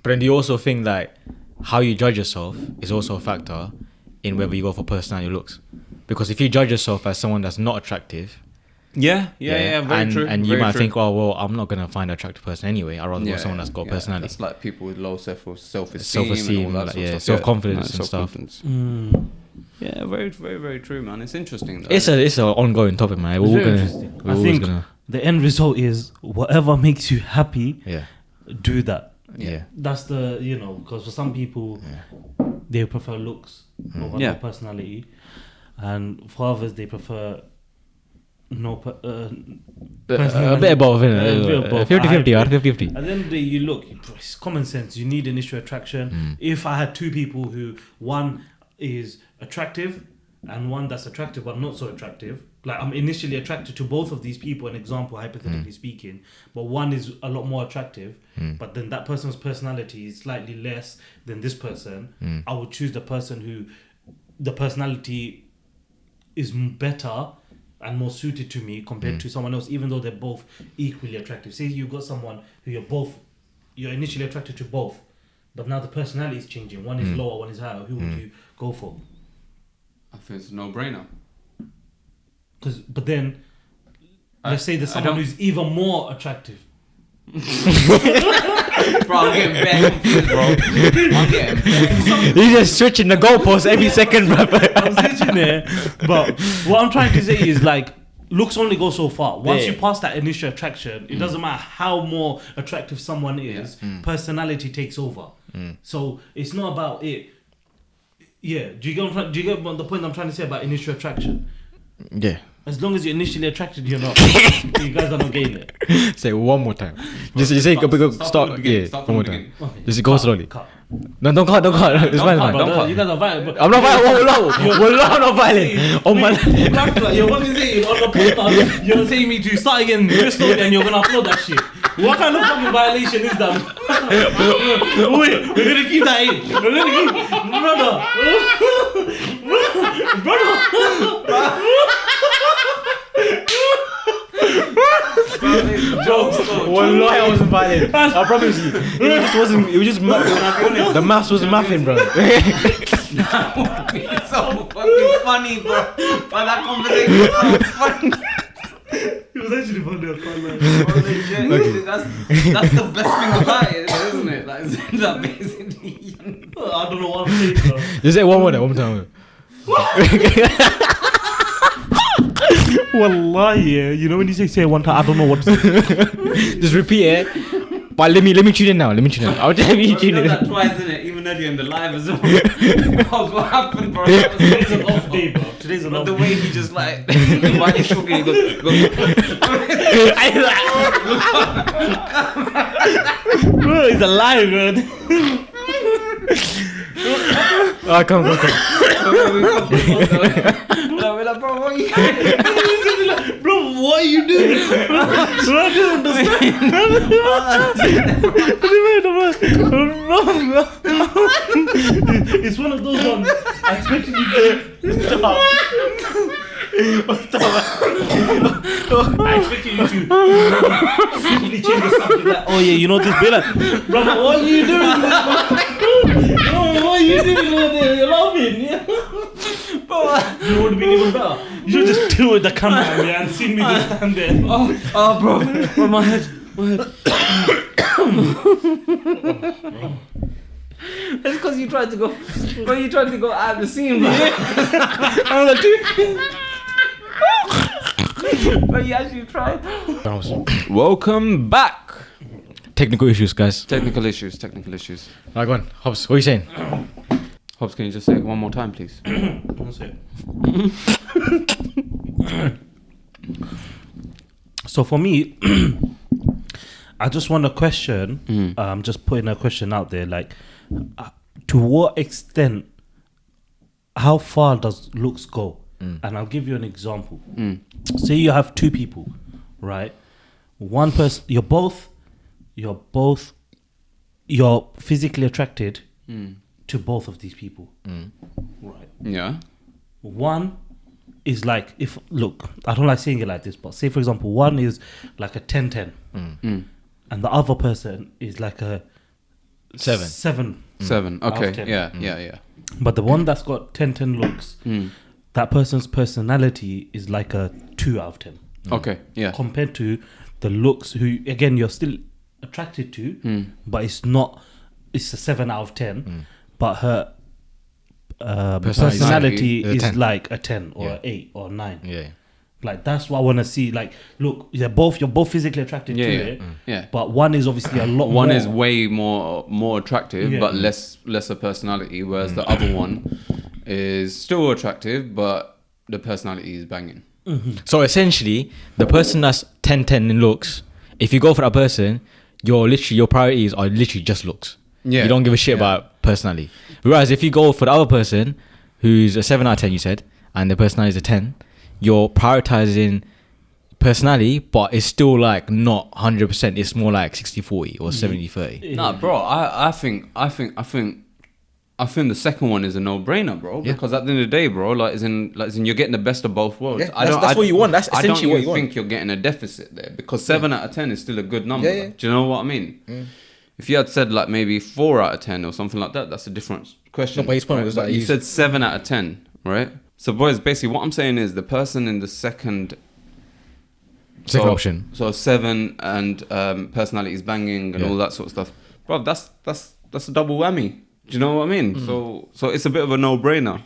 But then do you also think that how you judge yourself is also a factor in whether you go for personality or looks? Because if you judge yourself as someone that's not attractive, Yeah, very true. and you very might true. think, oh well, I'm not gonna find an attractive person anyway. I'd rather go someone that's got personality, That's like people with low self-esteem self-esteem, and all that like, sort of stuff. self-confidence Yeah, and stuff. self-confidence. Yeah, very, very, very true, man. It's interesting, though. It's an ongoing topic, man. We're It's all very gonna, interesting. we're I always think gonna, the end result is whatever makes you happy, yeah, do that. yeah. That's the, because for some people, they prefer looks over Yeah. no personality. And for others, they prefer no A bit above, A bit above. 50-50, yeah, 50-50. At the end of the day, you look, it's common sense. You need initial attraction. If I had two people who, one is attractive and one that's attractive but not so attractive. Like I'm initially attracted to both of these people, an example, hypothetically speaking, but one is a lot more attractive, but then that person's personality is slightly less than this person. I would choose the person who the personality is better and more suited to me compared to someone else, even though they're both equally attractive. Say you've got someone who you're initially attracted to both, but now the personality is changing. One is lower, one is higher. Who would you go for? I think it's a no-brainer. But then, let's say there's someone who's even more attractive. Bro, I'm getting bad confused, bro. I'm getting bad. You're just switching the goalposts every second, bro. I'm sitting there, but what I'm trying to say is like, looks only go so far. Once you pass that initial attraction, it doesn't matter how more attractive someone is, personality takes over. So it's not about it. Yeah, do you get the point I'm trying to say about initial attraction? Yeah. As long as you're initially attracted, you're not. You guys are not getting it. Say it one more time. Just say start. Yeah, Start one more from the time. Okay. Just go slowly. Cut. No, don't cut. It's fine. It's fine. Don't cut. You guys are violent. I'm not violent. I'm not violent. Oh my. You're what is it on the podcast? You're saying me to start again, just slowly, and you're gonna upload that shit. What kind of fucking violation is that? Wait, we're gonna keep that in. We're gonna keep, brother. Jokes. Wallahi, I wasn't violent. I promise you. It just wasn't. It was just the maths wasn't mathing, bro. It's so fucking funny, bro. But that conversation is so funny. It was actually funny. I can't lie. Legit. That's the best thing about it, isn't it? Like, that basically. I don't know what I'm saying, bro. Just say one more time. Wallahi, yeah. You know when you say one time, I don't know what to say. Just repeat it. But let me tune in now. I'll just let me tune in. That twice, isn't it? Even earlier in the live as well. What happened, bro? Today's an off day, bro. Today's an But off the day. way he just like, while he's talking, he goes. Bro, he's alive, man. Come. We're like, bro, what are you Bro, what are you doing? Bro, I don't understand. It's one of those ones. I expected you to stop. I expected you to simply change the subject. Like, oh yeah, you know this bit. Bro, what are you doing? Bro, what are you doing over there? You're laughing. Yeah. Bro, you would have been even better. You should just tilt the camera at me and see me just stand there. Oh, bro, my head. That's because you tried to go. Bro, you tried to go out of the scene, bro. I'm like, dude. But you actually tried. Welcome back. Technical issues, guys. Technical issues. Right, go on. Hobbs, what are you saying? Hobbs, can you just say it one more time, please? That's it. So for me, I just want a question. Just putting a question out there, like, to what extent, how far does looks go? And I'll give you an example. Say you have two people, right? One person, you're physically attracted to both of these people, right? Yeah. One is like, I don't like saying it like this, but say for example, one is like a 10-10, and the other person is like a 7. 7. Out of Okay. 10. Yeah. But the one that's got 10-10 looks, that person's personality is like a 2 out of 10. Okay. Yeah. Compared to the looks, who again you're still attracted to, but it's a 7 out of 10. But her personality is is 10. like a 10 or an 8 or 9. Yeah. Like that's what I want to see. Like, look, you're both physically attracted to it. Yeah. But one is obviously a lot. One more. is way more attractive, but lesser personality, whereas the other one is still attractive, but the personality is banging. So essentially, the person that's 10-10 in looks, if you go for that person, your priorities are literally just looks. Yeah. You don't give a shit about personality. Whereas if you go for the other person, who's a 7 out of 10, you said, and the personality is a 10, you're prioritizing personality, but it's still like not 100%. It's more like 60-40 or 70-30. Nah, bro. I think the second one is a no-brainer, bro. Yeah. Because at the end of the day, bro, like, as in you're getting the best of both worlds. Yeah, that's what you want. That's essentially what you want. I don't even think you're getting a deficit there, because 7 out of 10 is still a good number. Yeah, yeah. Do you know what I mean? If you had said like maybe 4 out of 10 or something like that, that's a different question. No, but his point was But that you he's- said 7 out of 10, right? So, boys, basically what I'm saying is the person in the second option. So 7 and personality is banging and Yeah. all that sort of stuff, bro. That's a double whammy. Do you know what I mean? So it's a bit of a no-brainer.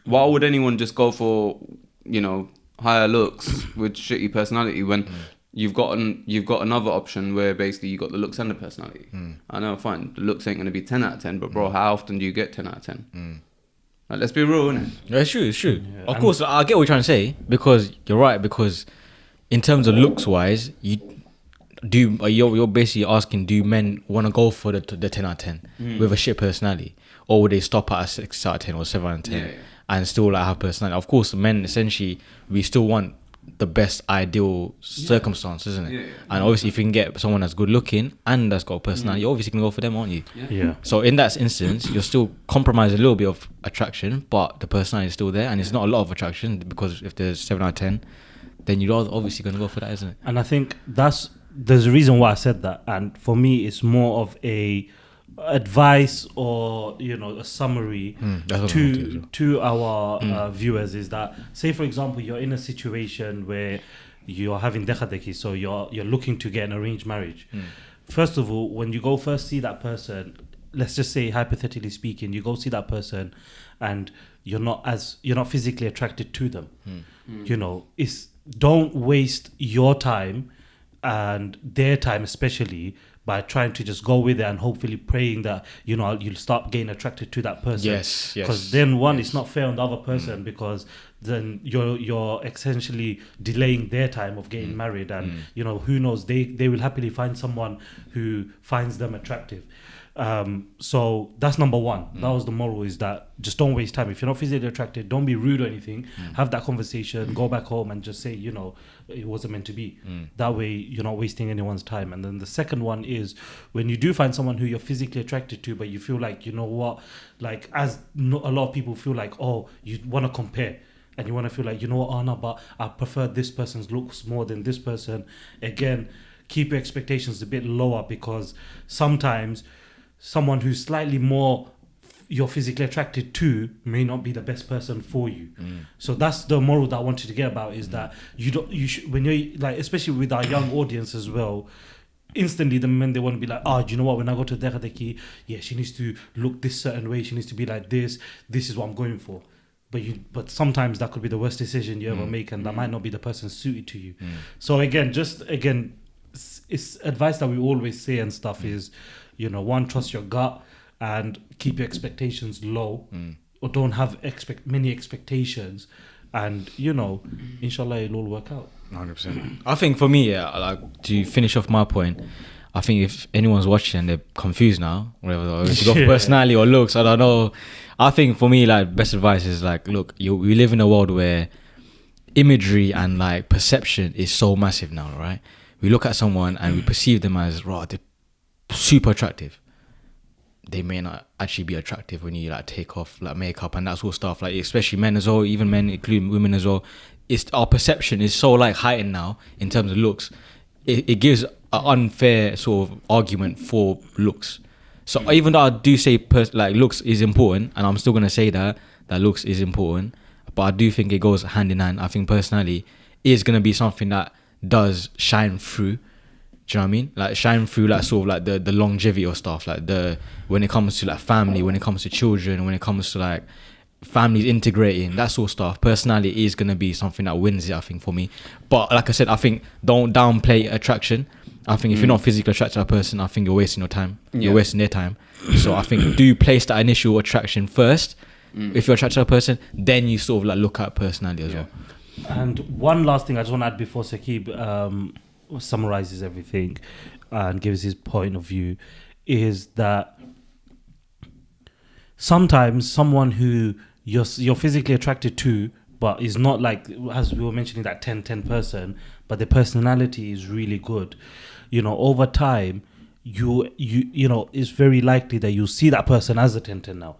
Why would anyone just go for, you know, higher looks with shitty personality when you've got another option where basically you got the looks and the personality? I know, fine, the looks ain't gonna be 10 out of 10, but bro, how often do you get 10 out of 10? Like, let's be real, innit? Yeah, it's true. It's true. Of course, I get what you're trying to say, because you're right. Because in terms of looks wise, you're basically asking, do men want to go for the 10 out of 10 with a shit personality, or would they stop at a 6 out of 10 or 7 out of 10 and still like have personality? Of course, men essentially, we still want the best ideal circumstance, isn't it? Yeah, yeah. And obviously, if you can get someone that's good looking and that's got a personality, you're obviously gonna go for them, aren't you? Yeah. So in that instance, you're still compromising a little bit of attraction, but the personality is still there, and it's not a lot of attraction, because if there's 7 out of 10, then you're obviously gonna go for that, isn't it? And I think there's a reason why I said that. And for me, it's more of a advice, or, you know, a summary that's what I wanted to do. to our viewers, is that, say for example, you're in a situation where you're having dekhadeki, so you're looking to get an arranged marriage. First of all, when you go first see that person, let's just say hypothetically speaking, you go see that person and you're not physically attracted to them. You know, don't waste your time and their time, especially, by trying to just go with it and hopefully praying that, you know, you'll start getting attracted to that person. Yes. Because then it's not fair on the other person, because then you're essentially delaying their time of getting married, and you know, who knows, they will happily find someone who finds them attractive. So that's number one. That was the moral, is that just don't waste time. If you're not physically attracted, don't be rude or anything. Have that conversation, go back home and just say, you know, it wasn't meant to be. That way you're not wasting anyone's time. And then the second one is, when you do find someone who you're physically attracted to, but you feel like, you know what, like, a lot of people feel like, oh, you want to compare. And you want to feel like, you know what, oh no, but I prefer this person's looks more than this person. Again, keep your expectations a bit lower, because sometimes someone who's slightly more you're physically attracted to may not be the best person for you. So that's the moral that I wanted to get about, is that you should, when you're like, especially with our young audience as well, instantly the men, they want to be like, oh, do you know what, when I go to Dekhadeki, yeah, she needs to look this certain way, she needs to be like this is what I'm going for. But sometimes that could be the worst decision you ever make, and that might not be the person suited to you. So again, it's advice that we always say and stuff is, you know, one, trust your gut and keep your expectations low, or don't have many expectations, and, you know, inshallah it'll all work out. 100%. I think for me, like, to finish off my point, I think if anyone's watching and they're confused now, whatever, if you go for personality or looks, I don't know. I think for me, like, best advice is like, look, we live in a world where imagery and like perception is so massive now, right? We look at someone and we perceive them as, right, they're super attractive. They may not actually be attractive when you like take off like makeup and that sort of stuff, like, especially men as well, even men, including women as well. Our perception is so like heightened now in terms of looks. It gives an unfair sort of argument for looks. So even though I do say like looks is important, and I'm still gonna say that looks is important, but I do think it goes hand in hand. I think personality is gonna be something that does shine through. Do you know what I mean? Like shine through, like sort of like the longevity of stuff, like when it comes to like family, when it comes to children, when it comes to like families integrating, that sort of stuff. Personality is gonna be something that wins it, I think, for me. But like I said, I think don't downplay attraction. I think if you're not physically attracted to a person, I think you're wasting your time. You're wasting their time. So I think do place that initial attraction first. If you're attracted to a person, then you sort of like look at personality as well. And one last thing I just want to add before Saqib summarizes everything and gives his point of view, is that sometimes someone who you're physically attracted to, but it's not like, as we were mentioning, that 10-10 person, but the personality is really good. You know, over time, you know, it's very likely that you'll see that person as a 10-10 now.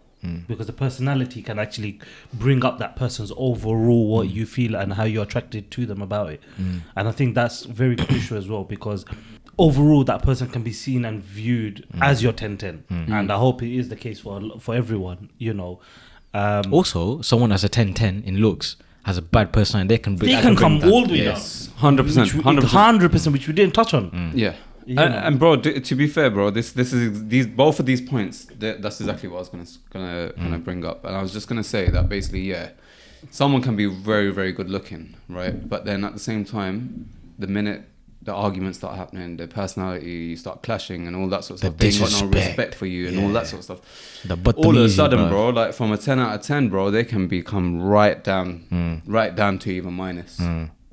Because the personality can actually bring up that person's overall what you feel and how you're attracted to them about it. And I think that's very crucial as well, because overall that person can be seen and viewed as your 10-10. And I hope it is the case for everyone, you know. Also, someone that's a 10-10 in looks has a bad personality. They can come all the way down. Yes, 100%, 100%, which we didn't touch on. Yeah. You know. And bro, to be fair, bro, this is these both of these points. That's exactly what I was gonna bring up, and I was just gonna say that basically, yeah, someone can be very, very good looking, right? But then at the same time, the minute the arguments start happening, their personality start clashing, and all that sort of stuff. They got no respect for you, and all that sort of stuff. All of a sudden, bro, like from a 10 out of 10, bro, they can become right down to even minus,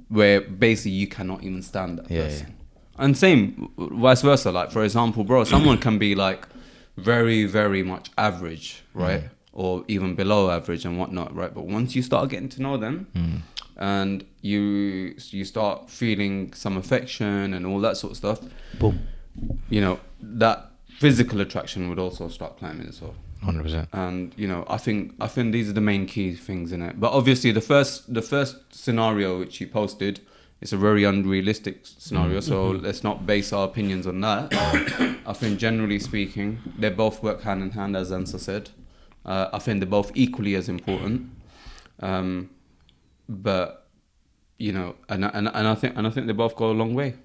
where basically you cannot even stand that person. Yeah. And same, vice versa. Like, for example, bro, someone can be like very, very much average, right? Or even below average and whatnot, right? But once you start getting to know them and you start feeling some affection and all that sort of stuff, boom, you know, that physical attraction would also start climbing as well. 100%. And, you know, I think these are the main key things in it. But obviously the first scenario which you posted, it's a very unrealistic scenario, so let's not base our opinions on that. I think generally speaking, they both work hand in hand, as Ansa said. I think they're both equally as important. But you know, and I think they both go a long way.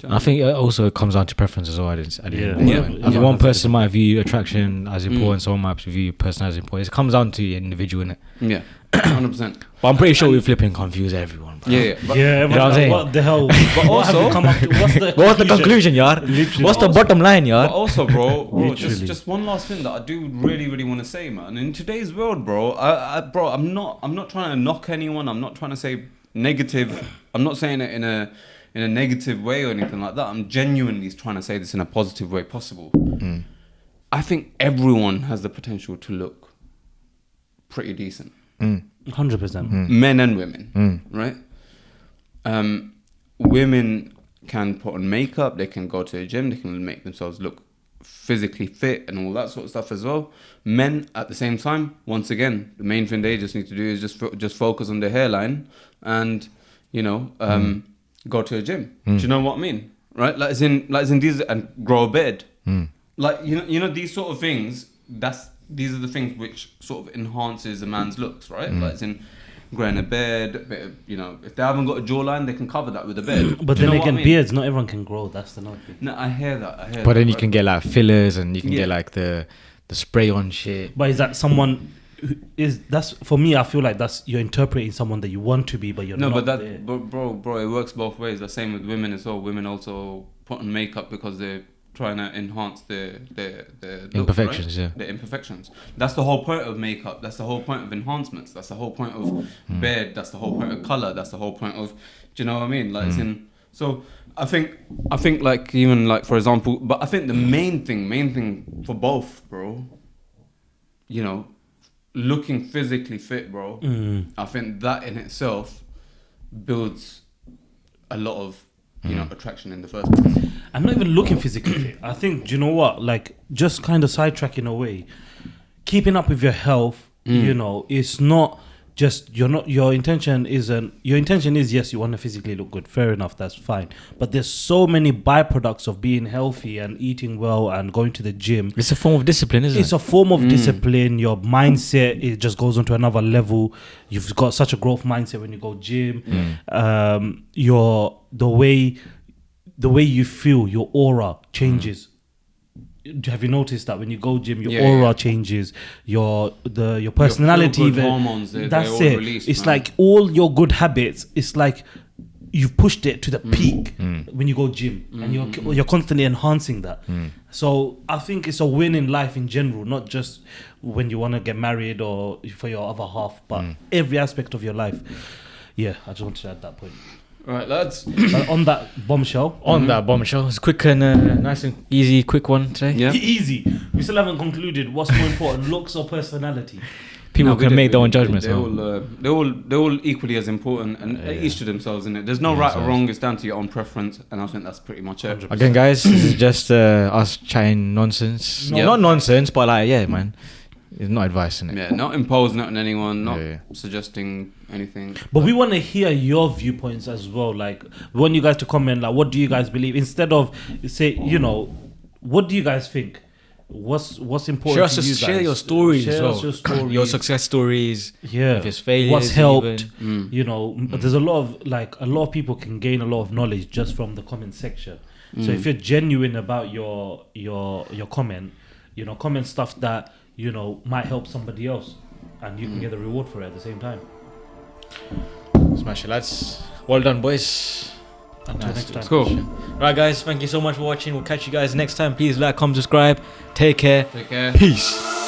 I think it also comes down to preference as well. I mean, one person might view attraction as important, someone might view personality as important. It comes down to the individual, innit? Yeah, 100%. But I'm pretty sure we flipping confuse everyone. Bro. Yeah. But, you know what I'm saying? What the hell? But also, come up to, what's the conclusion, yar? What's the bottom line, yar? But also, bro, just one last thing that I do really, really want to say, man. In today's world, bro, I'm not trying to knock anyone. I'm not trying to say negative. I'm not saying it in a negative way or anything like that. I'm genuinely trying to say this in a positive way possible. I think everyone has the potential to look pretty decent. 100%. Men and women, right? Women can put on makeup, they can go to a gym, they can make themselves look physically fit and all that sort of stuff as well. Men, at the same time, once again, the main thing they just need to do is just focus on their hairline and, you know, go to a gym. Do you know what I mean? Right? Like as in these, and grow a beard. Like you know these sort of things. These are the things which sort of enhances a man's looks, right? Like as in growing a beard, a bit of, you know, if they haven't got a jawline, they can cover that with a beard. But then again, beards, not everyone can grow. That's the thing. No, I hear that. But then you can get like fillers, and you can get like the spray on shit. But is that someone? That's for me. I feel like that's you're interpreting someone that you want to be, but you're not. But bro, it works both ways. The same with women as well. Women also put on makeup because they're trying to enhance their imperfections, right? The imperfections. That's the whole point of makeup. That's the whole point of enhancements. That's the whole point of beard. That's the whole point of color. That's the whole point of. Do you know what I mean? Like, so I think like even like for example, but I think the main thing for both, bro. You know, looking physically fit, bro. I think that in itself builds a lot of attraction in the first place. I'm not even looking physically fit. I think, do you know what? Like, just kind of sidetracking away, keeping up with your health. You know, it's not just your intention is yes, you want to physically look good. Fair enough, that's fine. But there's so many byproducts of being healthy and eating well and going to the gym. It's a form of discipline, isn't it? It's a form of discipline. Your mindset, it just goes on to another level. You've got such a growth mindset when you go gym. The way you feel, your aura changes. Have you noticed that when you go gym, your aura changes, your personality, your hormones, that's all it. released, it's man. like all your good habits. It's like you've pushed it to the peak when you go gym, and you're constantly enhancing that. So I think it's a win in life in general, not just when you want to get married or for your other half, but every aspect of your life. Yeah, I just wanted to add that point. Right, lads. On that bombshell. It's quick and nice and easy, quick one today. Yeah. Easy. We still haven't concluded what's more important, looks or personality. people No, we can did, make we their own did. judgments. They're huh? they're all equally as important, and each to themselves, innit? There's no Yeah, right so or wrong. It's down to your own preference, and I think that's pretty much it. Again, guys, this is just us chatting nonsense. Yeah. Not nonsense, but like, yeah, man. It's not advice, innit? Yeah, not imposing it on anyone, not Yeah. suggesting anything. But we want to hear your viewpoints as well. Like, we want you guys to comment, like, what do you guys believe? Instead of say, you know, what do you guys think? What's important to you guys? Share your stories as Share well. us your stories. Your success stories. Yeah. If it's failures. What's helped? even. You know, there's a lot of people can gain a lot of knowledge just from the comment section. So if you're genuine about your comment, you know, comment stuff that, you know, might help somebody else, and you can get the reward for it at the same time. Smash it, lads. Well done, boys. Until next time. Cool. Right, guys. Thank you so much for watching. We'll catch you guys next time. Please like, comment, subscribe. Take care. Take care. Peace.